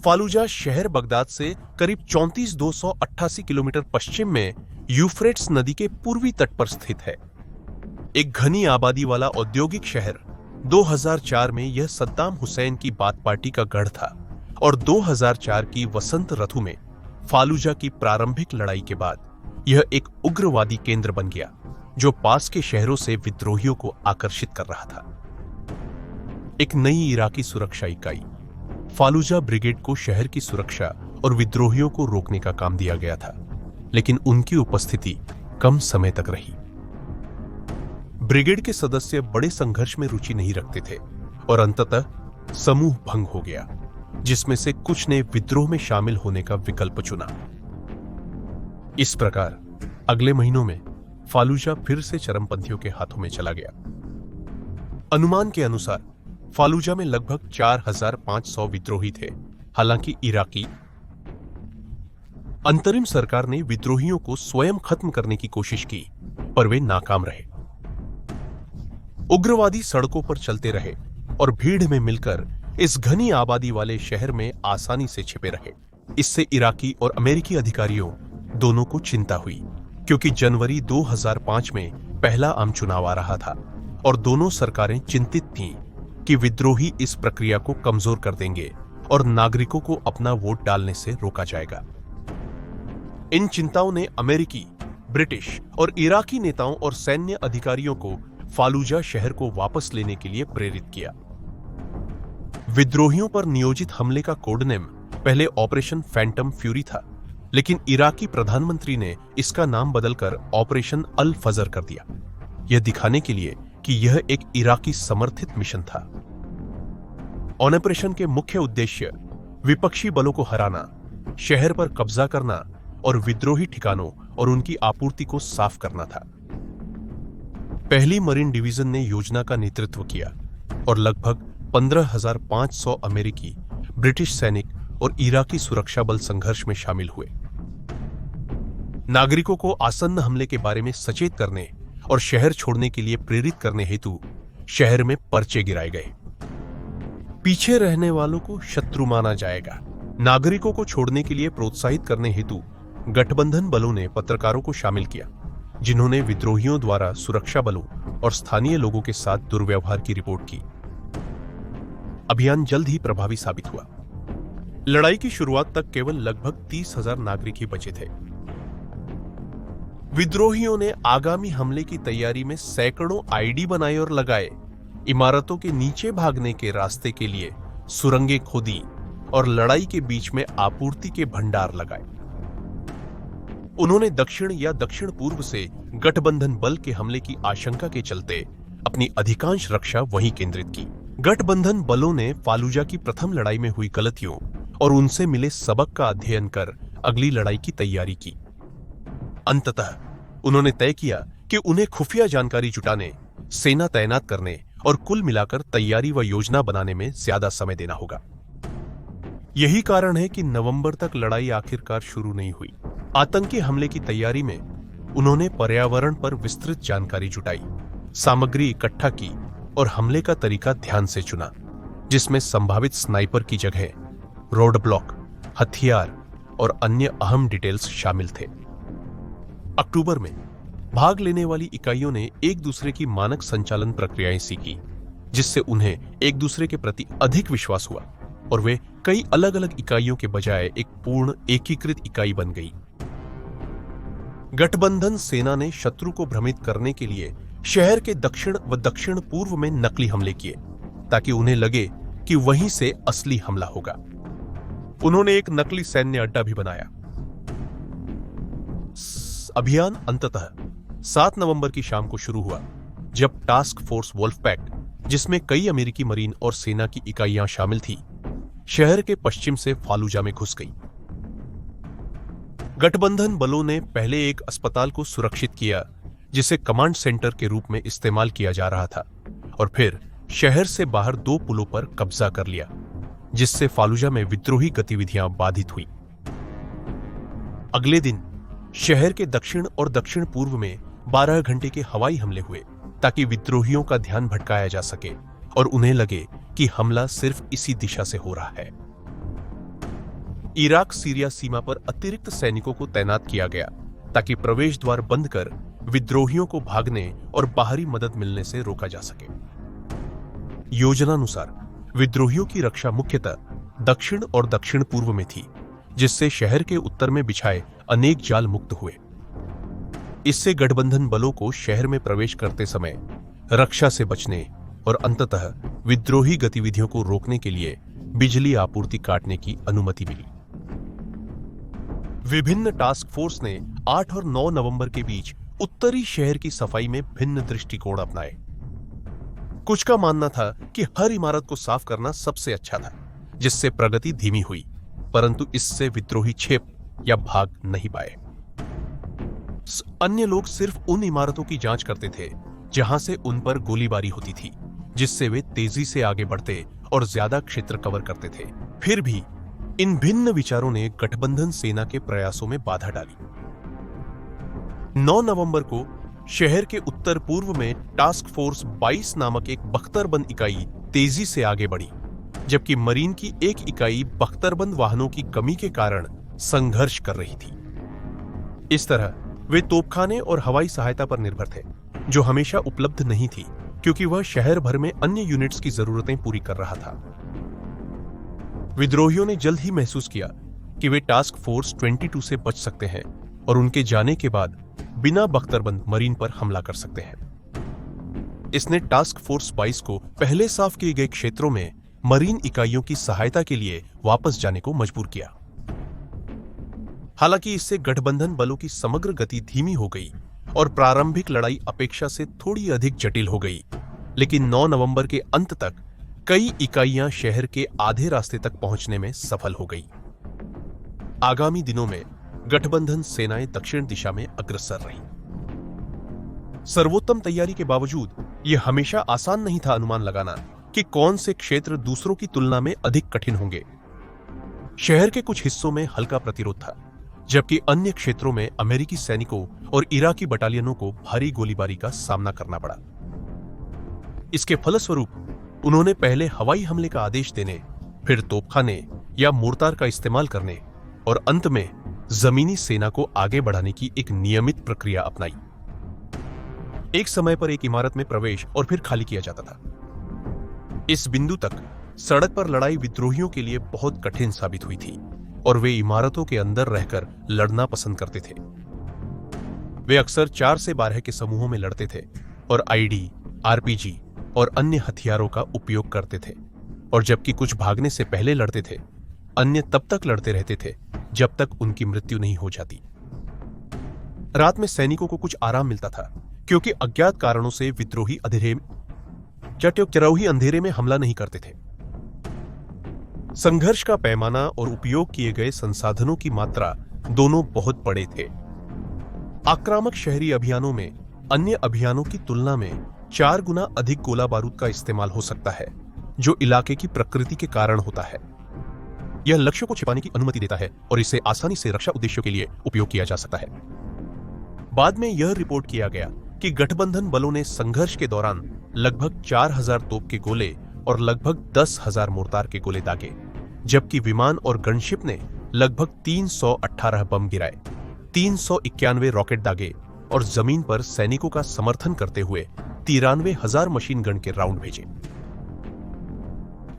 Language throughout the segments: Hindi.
फालूजा शहर बगदाद से करीब 34,288 किलोमीटर पश्चिम में यूफ्रेट्स नदी के पूर्वी तट पर स्थित है। एक घनी आबादी वाला औद्योगिक शहर। 2004 में यह सद्दाम हुसैन की बाथ पार्टी का गढ़ था और 2004 की वसंत ऋतु में फालूजा की प्रारंभिक लड़ाई के बाद यह एक उग्रवादी केंद्र बन गया जो पास के शहरों से विद्रोहियों को आकर्षित कर रहा था। एक नई इराकी सुरक्षा इकाई फालूजा ब्रिगेड को शहर की सुरक्षा और विद्रोहियों को रोकने का काम दिया गया था, लेकिन उनकी उपस्थिति कम समय तक रही। ब्रिगेड के सदस्य बड़े संघर्ष में रुचि नहीं रखते थे और अंततः समूह भंग हो गया, जिसमें से कुछ ने विद्रोह में शामिल होने का विकल्प चुना। इस प्रकार अगले महीनों में फालूजा फिर से चरमपंथियों के हाथों में चला गया। अनुमान के अनुसार फालूजा में लगभग 4,500 विद्रोही थे। हालांकि इराकी अंतरिम सरकार ने विद्रोहियों को स्वयं खत्म करने की कोशिश की, पर वे नाकाम रहे। उग्रवादी सड़कों पर चलते रहे और भीड़ में मिलकर इस घनी आबादी वाले शहर में आसानी से छिपे रहे। इससे इराकी और अमेरिकी अधिकारियों दोनों को चिंता हुई, क्योंकि जनवरी 2005 में पहला आम चुनाव आ रहा था और दोनों सरकारें चिंतित थीं कि विद्रोही इस प्रक्रिया को कमजोर कर देंगे और नागरिकों को अपना वोट डालने से रोका जाएगा। इन चिंताओं ने अमेरिकी, ब्रिटिश और इराकी नेताओं और सैन्य अधिकारियों को फालूजा शहर को वापस लेने के लिए प्रेरित किया। विद्रोहियों पर नियोजित हमले का कोडनेम पहले ऑपरेशन फैंटम फ्यूरी था, लेकिन इराकी प्रधानमंत्री ने इसका नाम बदलकर ऑपरेशन अल फजर कर दिया, यह दिखाने के लिए कि यह एक इराकी समर्थित मिशन था। ऑपरेशन के मुख्य उद्देश्य विपक्षी बलों को हराना, शहर पर कब्जा करना और विद्रोही ठिकानों और उनकी आपूर्ति को साफ करना था। पहली मरीन डिवीजन ने योजना का नेतृत्व किया और लगभग 15,500 अमेरिकी, ब्रिटिश सैनिक और इराकी सुरक्षा बल संघर्ष में शामिल हुए। नागरिकों को आसन्न हमले के बारे में सचेत करने और शहर छोड़ने के लिए प्रेरित करने हेतु शहर में पर्चे गिराए गए। पीछे रहने वालों को शत्रु माना जाएगा। नागरिकों को छोड़ने के लिए प्रोत्साहित करने हेतु गठबंधन बलों ने पत्रकारों को शामिल किया, जिन्होंने विद्रोहियों द्वारा सुरक्षा बलों और स्थानीय लोगों के साथ दुर्व्यवहार की रिपोर्ट की। अभियान जल्द ही प्रभावी साबित हुआ। लड़ाई की शुरुआत तक केवल लगभग 30,000 नागरिक ही बचे थे। विद्रोहियों ने आगामी हमले की तैयारी में सैकड़ों आईडी बनाए और लगाए। इमारतों के नीचे भागने के रास्ते के लिए सुरंगें खोदी और लड़ाई के बीच में आपूर्ति के भंडार लगाए। उन्होंने दक्षिण या दक्षिण पूर्व से गठबंधन बल के हमले की आशंका के चलते अपनी अधिकांश रक्षा वहीं केंद्रित की। गठबंधन बलों ने फालूजा की प्रथम लड़ाई में हुई गलतियों और उनसे मिले सबक का अध्ययन कर अगली लड़ाई की तैयारी की। अंततः उन्होंने तय किया कि उन्हें खुफिया जानकारी जुटाने, सेना तैनात करने और कुल मिलाकर तैयारी व योजना बनाने में ज्यादा समय देना होगा। यही कारण है कि नवंबर तक लड़ाई आखिरकार शुरू नहीं हुई। आतंकी हमले की तैयारी में उन्होंने पर्यावरण पर विस्तृत जानकारी जुटाई, सामग्री इकट्ठा की और हमले का तरीका ध्यान से चुना, जिसमें संभावित स्नाइपर की जगह रोड ब्लॉक, हथियार और अन्य अहम डिटेल्स शामिल थे। अक्टूबर में भाग लेने वाली इकाइयों ने एक दूसरे की मानक संचालन प्रक्रियाएं सीखी, जिससे उन्हें एक दूसरे के प्रति अधिक विश्वास हुआ और वे कई अलग अलग इकाइयों के बजाय एक पूर्ण एकीकृत इकाई बन गई। गठबंधन सेना ने शत्रु को भ्रमित करने के लिए शहर के दक्षिण व दक्षिण पूर्व में नकली हमले किए, ताकि उन्हें लगे कि वहीं से असली हमला होगा। उन्होंने एक नकली सैन्य अड्डा भी बनाया। अभियान अंततः 7 नवंबर की शाम को शुरू हुआ, जब टास्क फोर्स वोल्फपैक, जिसमें कई अमेरिकी मरीन और सेना की इकाइयां शामिल थी, शहर के पश्चिम से फालूजा में घुस गई। गठबंधन बलों ने पहले एक अस्पताल को सुरक्षित किया, जिसे कमांड सेंटर के रूप में इस्तेमाल किया जा रहा था, और फिर शहर से बाहर 2 पुलों पर कब्जा कर लिया, जिससे फालूजा में विद्रोही गतिविधियां बाधित हुई। अगले दिन शहर के दक्षिण और दक्षिण पूर्व में 12 घंटे के हवाई हमले हुए, ताकि विद्रोहियों का ध्यान भटकाया जा सके और उन्हें लगे कि हमला सिर्फ इसी दिशा से हो रहा है। इराक सीरिया सीमा पर अतिरिक्त सैनिकों को तैनात किया गया ताकि प्रवेश द्वार बंद कर विद्रोहियों को भागने और बाहरी मदद मिलने से रोका जा सके। योजनानुसार विद्रोहियों की रक्षा मुख्यतः दक्षिण और दक्षिण पूर्व में थी, जिससे शहर के उत्तर में बिछाए अनेक जाल मुक्त हुए। इससे गठबंधन बलों को शहर में प्रवेश करते समय रक्षा से बचने और अंततः विद्रोही गतिविधियों को रोकने के लिए बिजली आपूर्ति काटने की अनुमति मिली। विभिन्न टास्क फोर्स ने 8 और 9 नवंबर के बीच उत्तरी शहर की सफाई में भिन्न दृष्टिकोण अपनाए। कुछ का मानना था कि हर इमारत को साफ करना सबसे अच्छा था, जिससे प्रगति धीमी हुई, परंतु इससे विद्रोही छिप या भाग नहीं पाए। अन्य लोग सिर्फ उन इमारतों की जांच करते थे जहां से उन पर गोलीबारी होती थी, जिससे वे तेजी से आगे बढ़ते और ज्यादा क्षेत्र कवर करते थे। फिर भी इन भिन्न विचारों ने गठबंधन सेना के प्रयासों में बाधा डाली। 9 नवंबर को शहर के उत्तर पूर्व में टास्क फोर्स 22 नामक एक बख्तरबंद इकाई तेजी से आगे बढ़ी, जबकि मरीन की एक इकाई बख्तरबंद वाहनों की कमी के कारण संघर्ष कर रही थी। इस तरह वे तोपखाने और हवाई सहायता पर निर्भर थे, जो हमेशा उपलब्ध नहीं थी क्योंकि वह शहर भर में अन्य यूनिट्स की जरूरतें पूरी कर रहा था। विद्रोहियों ने जल्द ही महसूस किया कि वे टास्क फोर्स 22 से बच सकते हैं और उनके जाने के बाद बिना बख्तरबंद मरीन पर हमला कर सकते हैं। इसने टास्क फोर्स 22 को पहले साफ किए गए क्षेत्रों में मरीन इकाइयों की सहायता के लिए वापस जाने को मजबूर किया। हालांकि इससे गठबंधन बलों की समग्र गति धीमी हो गई और प्रारंभिक लड़ाई अपेक्षा से थोड़ी अधिक जटिल हो गई, लेकिन 9 नवंबर के अंत तक कई इकाइयां शहर के आधे रास्ते तक पहुंचने में सफल हो गई। आगामी दिनों में गठबंधन सेनाएं दक्षिण दिशा में अग्रसर रहीं। सर्वोत्तम तैयारी के बावजूद यह हमेशा आसान नहीं था अनुमान लगाना कि कौन से क्षेत्र दूसरों की तुलना में अधिक कठिन होंगे। शहर के कुछ हिस्सों में हल्का प्रतिरोध था, जबकि अन्य क्षेत्रों में अमेरिकी सैनिकों और इराकी बटालियनों को भारी गोलीबारी का सामना करना पड़ा। इसके फलस्वरूप उन्होंने पहले हवाई हमले का आदेश देने, फिर तोपखाने या मोर्टार का इस्तेमाल करने और अंत में जमीनी सेना को आगे बढ़ाने की एक नियमित प्रक्रिया अपनाई। एक समय पर एक इमारत में प्रवेश और फिर खाली किया जाता था। इस बिंदु तक सड़क पर लड़ाई विद्रोहियों के लिए बहुत कठिन साबित हुई थी और वे इमारतों के अंदर रहकर लड़ना पसंद करते थे। वे अक्सर 4 से 12 के समूहों में लड़ते थे और आईडी, आरपीजी और अन्य हथियारों का उपयोग करते थे, और जबकि कुछ भागने से पहले लड़ते थे, अन्य तब तक लड़ते रहते थे जब तक उनकी मृत्यु नहीं हो जाती। रात में सैनिकों को कुछ आराम मिलता था क्योंकि अज्ञात कारणों से विद्रोही चरौही अंधेरे में हमला नहीं करते थे। संघर्ष का पैमाना और उपयोग किए गए संसाधनों की मात्रा दोनों बहुत बड़े थे। आक्रामक शहरी अभियानों में अन्य अभियानों की तुलना में 4 गुना अधिक गोला बारूद का इस्तेमाल हो सकता है, जो इलाके की प्रकृति के कारण होता है। यह लक्ष्यों को छिपाने की अनुमति देता है और इसे आसानी से रक्षा उद्देश्यों के लिए उपयोग किया जा सकता है। बाद में यह रिपोर्ट किया गया कि गठबंधन बलों ने संघर्ष के दौरान लगभग 4000 तोप के गोले और लगभग 10,000 मोर्टार के गोले दागे, जबकि विमान और गनशिप ने लगभग 318 बम गिराए, 391 रॉकेट दागे और जमीन पर सैनिकों का समर्थन करते हुए 93,000 मशीन गन के राउंड भेजे।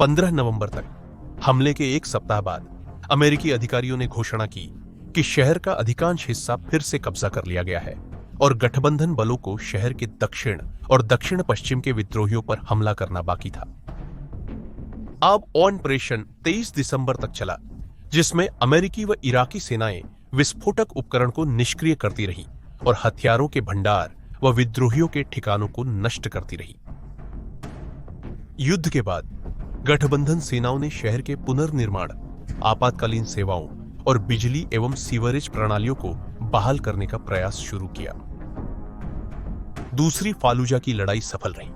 15 नवंबर तक हमले के एक सप्ताह बाद अमेरिकी अधिकारियों ने घोषणा की कि शहर का अधिकांश हिस्सा फिर से कब्जा कर लिया गया है और गठबंधन बलों को शहर के दक्षिण और दक्षिण पश्चिम के विद्रोहियों पर हमला करना बाकी था। अब ऑपरेशन 23 दिसंबर तक चला, जिसमें अमेरिकी व इराकी सेनाएं विस्फोटक उपकरण को निष्क्रिय करती रहीं और हथियारों के भंडार व विद्रोहियों के ठिकानों को नष्ट करती रहीं। युद्ध के बाद गठबंधन सेनाओं ने शहर के पुनर्निर्माण, आपातकालीन सेवाओं और बिजली एवं सीवरेज प्रणालियों को बहाल करने का प्रयास शुरू किया। दूसरी फालुजा की लड़ाई सफल रही,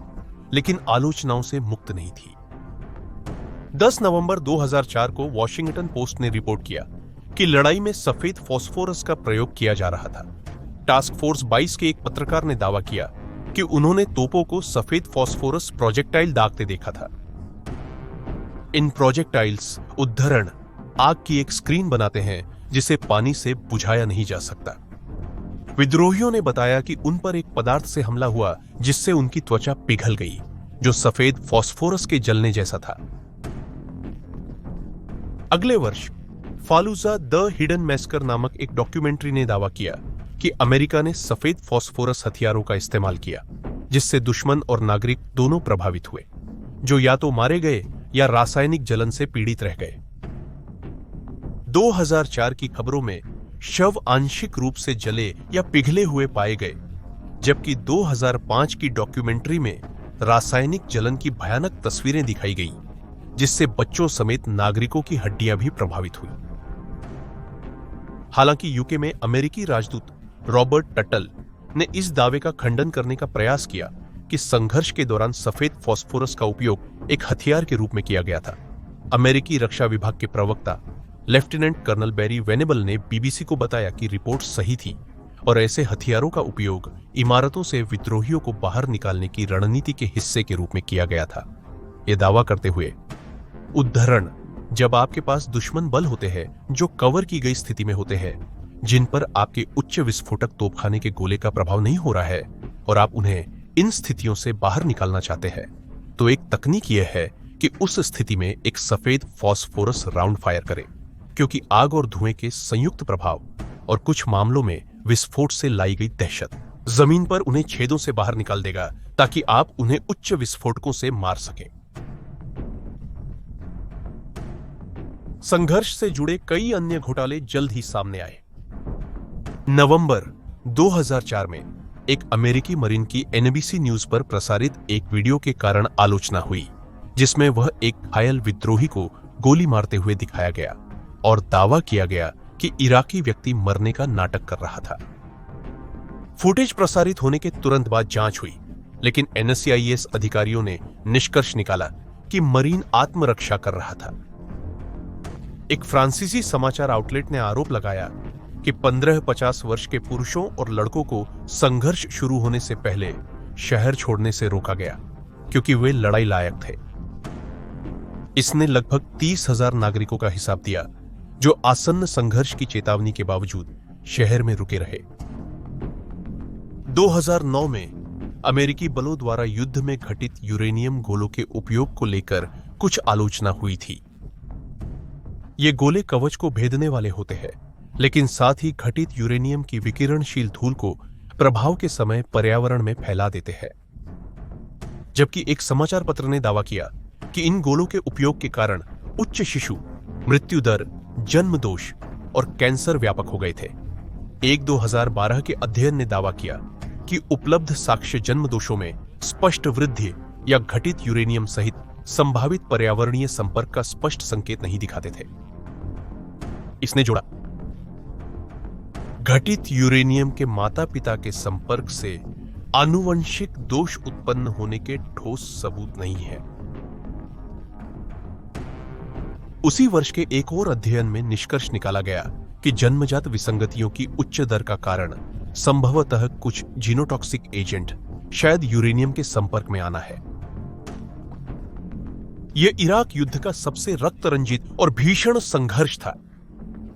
लेकिन आलोचनाओं से मुक्त नहीं थी। 10 नवंबर 2004 को वॉशिंगटन पोस्ट ने रिपोर्ट किया कि लड़ाई में सफेद फास्फोरस का प्रयोग किया जा रहा था। टास्क फोर्स 22 के एक पत्रकार ने दावा किया कि उन्होंने तोपों को सफेद फास्फोरस प्रोजेक्टाइल दागते देखा था। इन प्रोजेक्टाइल्स उद्धरण आग की एक स्क्रीन बनाते हैं जिसे पानी से बुझाया नहीं जा सकता। विद्रोहियों ने बताया कि उन पर एक पदार्थ से हमला हुआ जिससे उनकी त्वचा पिघल गई, जो सफेद फास्फोरस के जलने जैसा था। अगले वर्ष फालूजा द हिडन मैस्कर नामक एक डॉक्यूमेंट्री ने दावा किया कि अमेरिका ने सफेद फास्फोरस हथियारों का इस्तेमाल किया, जिससे दुश्मन और नागरिक दोनों प्रभावित हुए, जो या तो मारे गए या रासायनिक जलन से पीड़ित रह गए। 2004 की खबरों में शव आंशिक रूप से जले या पिघले हुए पाए गए, जबकि 2005 की डॉक्यूमेंट्री में रासायनिक जलन की भयानक तस्वीरें दिखाई गईं, जिससे बच्चों समेत नागरिकों की हड्डियां भी प्रभावित हुई। हालांकि यूके में अमेरिकी राजदूत रॉबर्ट टटल ने इस दावे का खंडन करने का प्रयास किया कि संघर्ष के दौरान सफेद फास्फोरस का उपयोग एक हथियार के रूप में किया गया था। अमेरिकी रक्षा विभाग के प्रवक्ता लेफ्टिनेंट कर्नल बैरी वेनेबल ने बीबीसी को बताया कि रिपोर्ट सही थी और ऐसे हथियारों का उपयोग इमारतों से विद्रोहियों को बाहर निकालने की रणनीति के हिस्से के रूप में किया गया था। यह दावा करते हुए, उद्धरण, जब आपके पास दुश्मन बल होते हैं जो कवर की गई स्थिति में होते हैं, जिन पर आपके उच्च विस्फोटक तोपखाने के गोले का प्रभाव नहीं हो रहा है और आप उन्हें इन स्थितियों से बाहर निकालना चाहते हैं, तो एक तकनीक यह है कि उस स्थिति में एक सफेद फास्फोरस राउंड फायर करें, क्योंकि आग और धुएं के संयुक्त प्रभाव और कुछ मामलों में विस्फोट से लाई गई दहशत जमीन पर उन्हें छेदों से बाहर निकाल देगा ताकि आप उन्हें उच्च विस्फोटकों से मार सकें। संघर्ष से जुड़े कई अन्य घोटाले जल्द ही सामने आए। नवंबर 2004 में एक अमेरिकी मरीन की एनबीसी न्यूज पर प्रसारित एक वीडियो के कारण आलोचना हुई, जिसमें वह एक घायल विद्रोही को गोली मारते हुए दिखाया गया और दावा किया गया कि इराकी व्यक्ति मरने का नाटक कर रहा था। फुटेज प्रसारित होने के तुरंत बाद जांच हुई, लेकिन एनएससीआईएस अधिकारियों ने निष्कर्ष निकाला कि मरीन आत्मरक्षा कर रहा था। एक फ्रांसीसी समाचार आउटलेट ने आरोप लगाया कि 15-50 वर्ष के पुरुषों और लड़कों को संघर्ष शुरू होने से पहले शहर छोड़ने से रोका गया क्योंकि वे लड़ाई लायक थे। इसने लगभग 30,000 नागरिकों का हिसाब दिया जो आसन्न संघर्ष की चेतावनी के बावजूद शहर में रुके रहे। 2009 में अमेरिकी बलों द्वारा युद्ध में घटित यूरेनियम गोलों के उपयोग को लेकर कुछ आलोचना हुई थी। ये गोले कवच को भेदने वाले होते हैं, लेकिन साथ ही घटित यूरेनियम की विकिरणशील धूल को प्रभाव के समय पर्यावरण में फैला देते हैं। जबकि एक समाचार पत्र ने दावा किया कि इन गोलों के उपयोग के कारण उच्च शिशु मृत्यु दर, जन्म दोष और कैंसर व्यापक हो गए थे। एक 2012 के अध्ययन ने दावा किया कि उपलब्ध साक्ष्य जन्म दोषों में स्पष्ट वृद्धि या घटित यूरेनियम सहित संभावित पर्यावरणीय संपर्क का स्पष्ट संकेत नहीं दिखाते थे। इसने जोड़ा, घटित यूरेनियम के माता पिता के संपर्क से आनुवंशिक दोष उत्पन्न होने के ठोस सबूत नहीं है। उसी वर्ष के एक और अध्ययन में निष्कर्ष निकाला गया कि जन्मजात विसंगतियों की उच्च दर का कारण संभवतः कुछ जीनोटॉक्सिक एजेंट शायद यूरेनियम के संपर्क में आना है। यह इराक युद्ध का सबसे रक्त रंजित और भीषण संघर्ष था।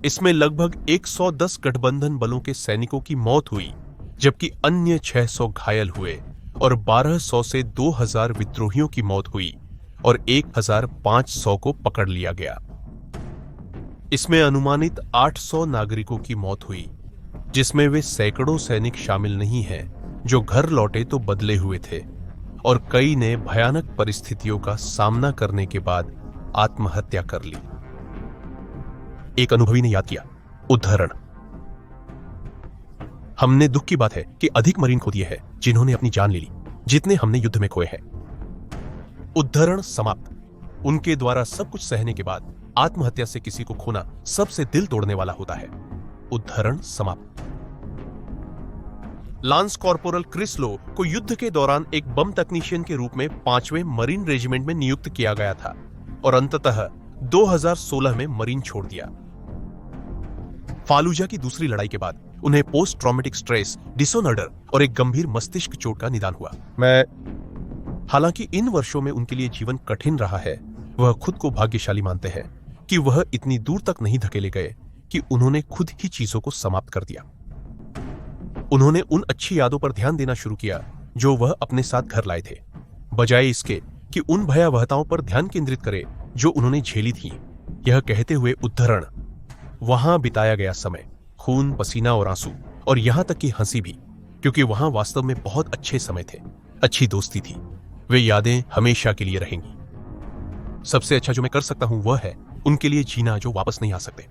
इसमें लगभग 110 गठबंधन बलों के सैनिकों की मौत हुई, जबकि अन्य 600 घायल हुए और 1200 से 2000 विद्रोहियों की मौत हुई और 1500 को पकड़ लिया गया। इसमें अनुमानित 800 नागरिकों की मौत हुई, जिसमें वे सैकड़ों सैनिक शामिल नहीं हैं जो घर लौटे तो बदले हुए थे, और कई ने भयानक परिस्थितियों का सामना करने के बाद आत्महत्या कर ली। एक अनुभवी ने याद किया, उद्धरण, हमने दुख की बात है कि अधिक मरीन खो दिए हैं जिन्होंने अपनी जान ले ली जितने हमने युद्ध में खोए हैं। उद्धरण समाप्त। उनके द्वारा सब कुछ सहने के बाद आत्महत्या से किसी को खोना सबसे दिल तोड़ने वाला होता है। उद्धरण समाप्त। लांस कॉर्पोरल क्रिस लो को युद्ध के दौरान एक बम तकनीशियन के रूप में 5वें मरीन रेजिमेंट में नियुक्त किया गया था और अंततः 2016 में मरीन छोड़ दिया। फालूजा की दूसरी लड़ाई के बाद उन्हें पोस्ट ट्रॉमेटिक स्ट्रेस डिसऑर्डर और एक गंभीर मस्तिष्क चोट का निदान हुआ। हालांकि इन वर्षों में उनके लिए जीवन कठिन रहा है, वह खुद को भाग्यशाली मानते हैं कि वह इतनी दूर तक नहीं धकेले गए कि उन्होंने खुद ही चीजों को समाप्त कर दिया। उन्होंने उन अच्छी यादों पर ध्यान देना शुरू किया जो वह अपने साथ घर लाए थे, बजाय इसके कि उन भयावहताओं पर ध्यान केंद्रित करे जो उन्होंने झेली थी। यह कहते हुए उद्धरण, वहां बिताया गया समय, खून, पसीना और आंसू, और यहां तक कि हंसी भी, क्योंकि वहां वास्तव में बहुत अच्छे समय थे, अच्छी दोस्ती थी। वे यादें हमेशा के लिए रहेंगी। सबसे अच्छा जो मैं कर सकता हूं वह है उनके लिए जीना जो वापस नहीं आ सकते।